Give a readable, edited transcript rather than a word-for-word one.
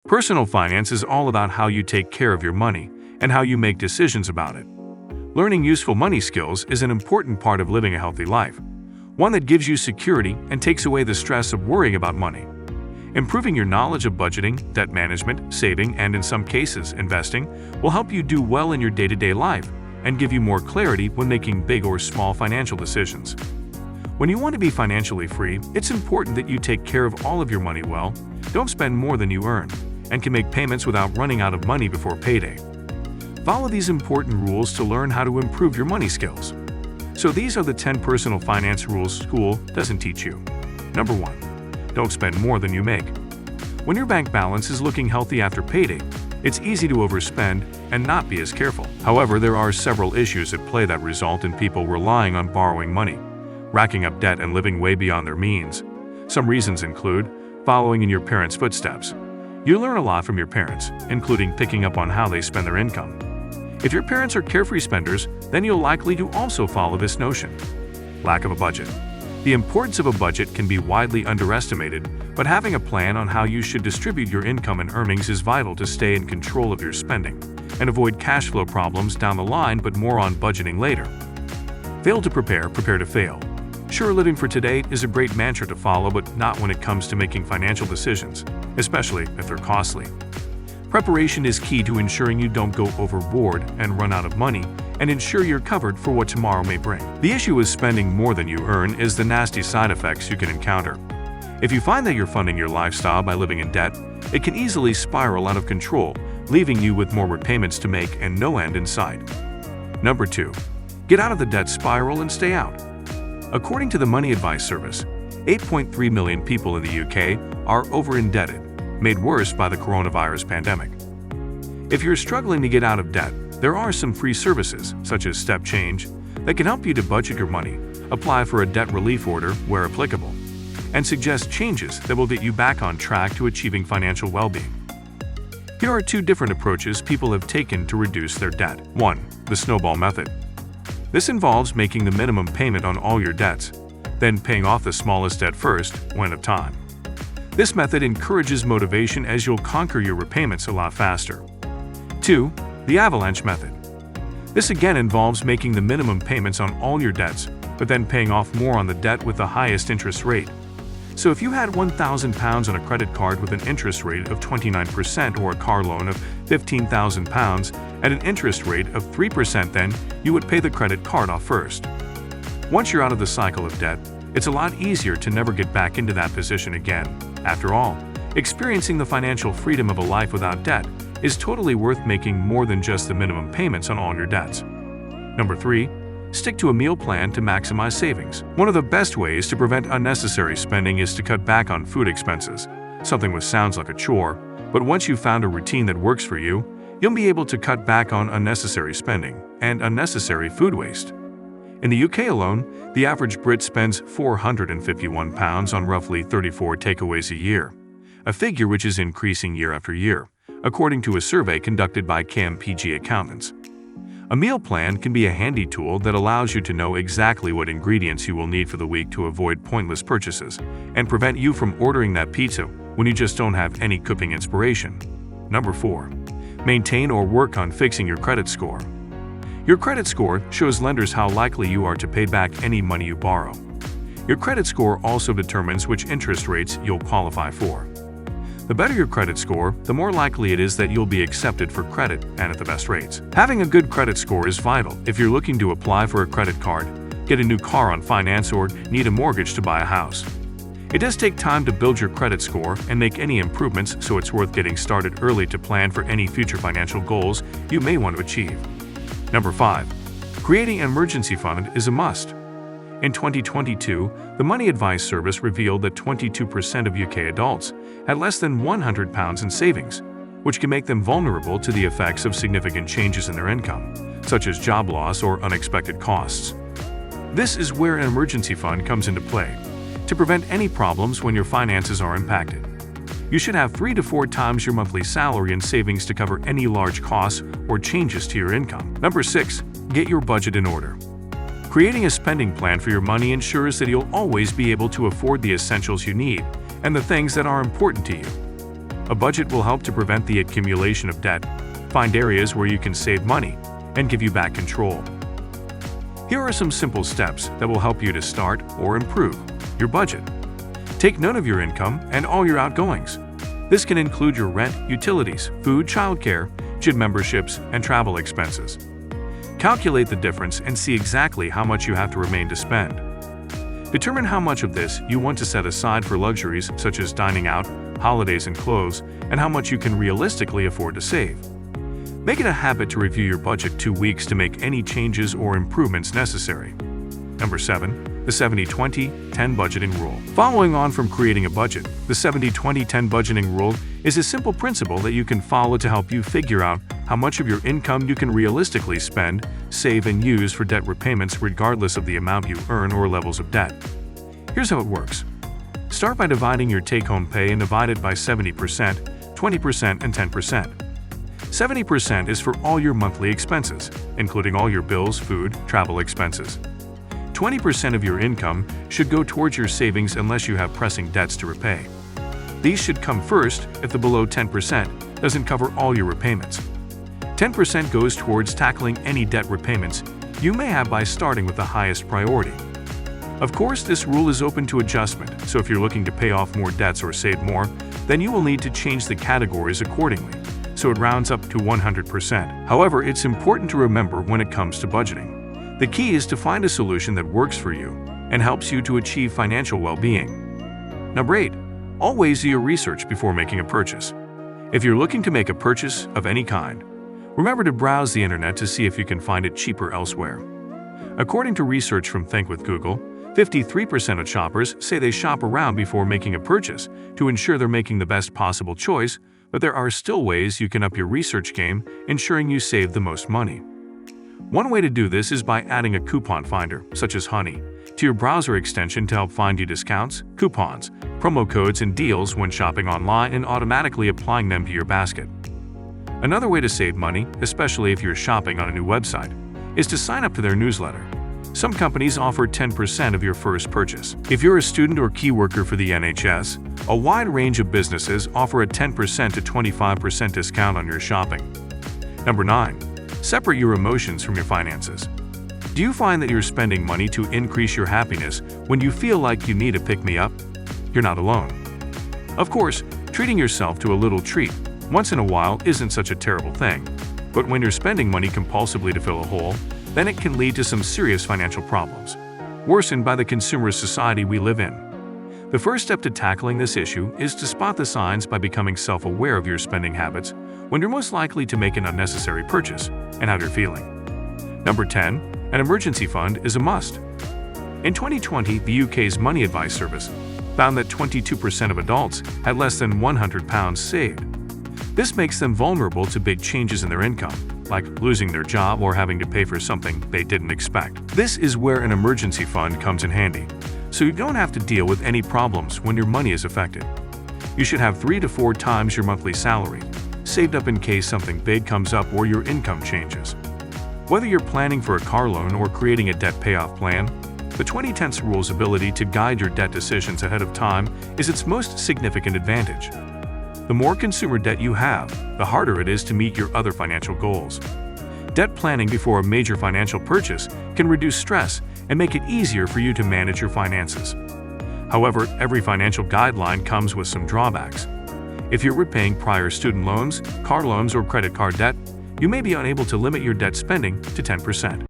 Personal finance is all about how you take care of your money and how you make decisions about it. Learning useful money skills is an important part of living a healthy life, one that gives you security and takes away the stress of worrying about money. Improving your knowledge of budgeting, debt management, saving, and in some cases, investing will help you do well in your day-to-day life and give you more clarity when making big or small financial decisions. When you want to be financially free, it's important that you take care of all of your money well, don't spend more than you earn, and can make payments without running out of money before payday. Follow these important rules to learn how to improve your money skills. So these are the 10 personal finance rules school doesn't teach you. Number 1. Don't spend more than you make. When your bank balance is looking healthy after payday, it's easy to overspend and not be as careful. However, there are several issues at play that result in people relying on borrowing money, racking up debt and living way beyond their means. Some reasons include following in your parents' footsteps. You learn a lot from your parents, including picking up on how they spend their income. If your parents are carefree spenders, then you'll likely to also follow this notion. Lack of a budget. The importance of a budget can be widely underestimated, but having a plan on how you should distribute your income and earnings is vital to stay in control of your spending and avoid cash flow problems down the line, but more on budgeting later. Fail to prepare, prepare to fail. Sure, living for today is a great mantra to follow, but not when it comes to making financial decisions, especially if they're costly. Preparation is key to ensuring you don't go overboard and run out of money, and ensure you're covered for what tomorrow may bring. The issue with spending more than you earn is the nasty side effects you can encounter. If you find that you're funding your lifestyle by living in debt, it can easily spiral out of control, leaving you with more repayments to make and no end in sight. Number 2. Get out of the debt spiral and stay out. According to the Money Advice Service, 8.3 million people in the UK are over-indebted, made worse by the coronavirus pandemic. If you're struggling to get out of debt, there are some free services, such as Step Change, that can help you to budget your money, apply for a debt relief order where applicable, and suggest changes that will get you back on track to achieving financial well-being. Here are 2 different approaches people have taken to reduce their debt. 1. The snowball method. This involves making the minimum payment on all your debts, then paying off the smallest debt first, one at a time. This method encourages motivation as you'll conquer your repayments a lot faster. 2. The avalanche method. This again involves making the minimum payments on all your debts, but then paying off more on the debt with the highest interest rate. So if you had £1,000 on a credit card with an interest rate of 29% or a car loan of £15,000 at an interest rate of 3%, then you would pay the credit card off first. Once you're out of the cycle of debt, it's a lot easier to never get back into that position again. After all, experiencing the financial freedom of a life without debt is totally worth making more than just the minimum payments on all your debts. Number 3. Stick to a meal plan to maximize savings. One of the best ways to prevent unnecessary spending is to cut back on food expenses, something which sounds like a chore, but once you've found a routine that works for you, you'll be able to cut back on unnecessary spending and unnecessary food waste. In the UK alone, the average Brit spends £451 on roughly 34 takeaways a year, a figure which is increasing year after year, according to a survey conducted by KPMG accountants. A meal plan can be a handy tool that allows you to know exactly what ingredients you will need for the week to avoid pointless purchases and prevent you from ordering that pizza when you just don't have any cooking inspiration. Number 4. Maintain or work on fixing your credit score. Your credit score shows lenders how likely you are to pay back any money you borrow. Your credit score also determines which interest rates you'll qualify for. The better your credit score, the more likely it is that you'll be accepted for credit and at the best rates. Having a good credit score is vital if you're looking to apply for a credit card, get a new car on finance, or need a mortgage to buy a house. It does take time to build your credit score and make any improvements, so it's worth getting started early to plan for any future financial goals you may want to achieve. Number 5. Creating an emergency fund is a must. In 2022, the Money Advice Service revealed that 22% of UK adults had less than £100 in savings, which can make them vulnerable to the effects of significant changes in their income, such as job loss or unexpected costs. This is where an emergency fund comes into play, to prevent any problems when your finances are impacted. You should have 3 to 4 times your monthly salary in savings to cover any large costs or changes to your income. Number 6. Get your budget in order. Creating a spending plan for your money ensures that you'll always be able to afford the essentials you need and the things that are important to you. A budget will help to prevent the accumulation of debt, find areas where you can save money, and give you back control. Here are some simple steps that will help you to start or improve your budget. Take note of your income and all your outgoings. This can include your rent, utilities, food, childcare, gym memberships, and travel expenses. Calculate the difference and see exactly how much you have to remain to spend. Determine how much of this you want to set aside for luxuries such as dining out, holidays, and clothes, and how much you can realistically afford to save. Make it a habit to review your budget 2 weeks to make any changes or improvements necessary. Number 7. The 70-20-10 budgeting rule. Following on from creating a budget, the 70-20-10 budgeting rule is a simple principle that you can follow to help you figure out how much of your income you can realistically spend, save, and use for debt repayments regardless of the amount you earn or levels of debt. Here's how it works. Start by dividing your take-home pay and divide it by 70%, 20%, and 10%. 70% is for all your monthly expenses, including all your bills, food, travel expenses. 20% of your income should go towards your savings unless you have pressing debts to repay. These should come first if the below 10% doesn't cover all your repayments. 10% goes towards tackling any debt repayments you may have by starting with the highest priority. Of course, this rule is open to adjustment, so if you're looking to pay off more debts or save more, then you will need to change the categories accordingly, so it rounds up to 100%. However, it's important to remember when it comes to budgeting. The key is to find a solution that works for you and helps you to achieve financial well-being. Number 8. Always do your research before making a purchase. If you're looking to make a purchase of any kind, remember to browse the internet to see if you can find it cheaper elsewhere. According to research from Think with Google, 53% of shoppers say they shop around before making a purchase to ensure they're making the best possible choice, but there are still ways you can up your research game, ensuring you save the most money. One way to do this is by adding a coupon finder, such as Honey, to your browser extension to help find you discounts, coupons, promo codes, and deals when shopping online and automatically applying them to your basket. Another way to save money, especially if you're shopping on a new website, is to sign up to their newsletter. Some companies offer 10% of your first purchase. If you're a student or key worker for the NHS, a wide range of businesses offer a 10% to 25% discount on your shopping. Number 9. Separate your emotions from your finances. Do you find that you're spending money to increase your happiness when you feel like you need a pick-me-up? You're not alone. Of course, treating yourself to a little treat once in a while isn't such a terrible thing, but when you're spending money compulsively to fill a hole, then it can lead to some serious financial problems, worsened by the consumer society we live in. The first step to tackling this issue is to spot the signs by becoming self-aware of your spending habits when you're most likely to make an unnecessary purchase and how you're feeling. Number 10. An emergency fund is a must. In 2020, the UK's Money Advice Service found that 22% of adults had less than £100 saved. This makes them vulnerable to big changes in their income, like losing their job or having to pay for something they didn't expect. This is where an emergency fund comes in handy, so you don't have to deal with any problems when your money is affected. You should have 3 to 4 times your monthly salary saved up in case something big comes up or your income changes. Whether you're planning for a car loan or creating a debt payoff plan, the 2010 rule's ability to guide your debt decisions ahead of time is its most significant advantage. The more consumer debt you have, the harder it is to meet your other financial goals. Debt planning before a major financial purchase can reduce stress and make it easier for you to manage your finances. However, every financial guideline comes with some drawbacks. If you're repaying prior student loans, car loans, or credit card debt, you may be unable to limit your debt spending to 10%.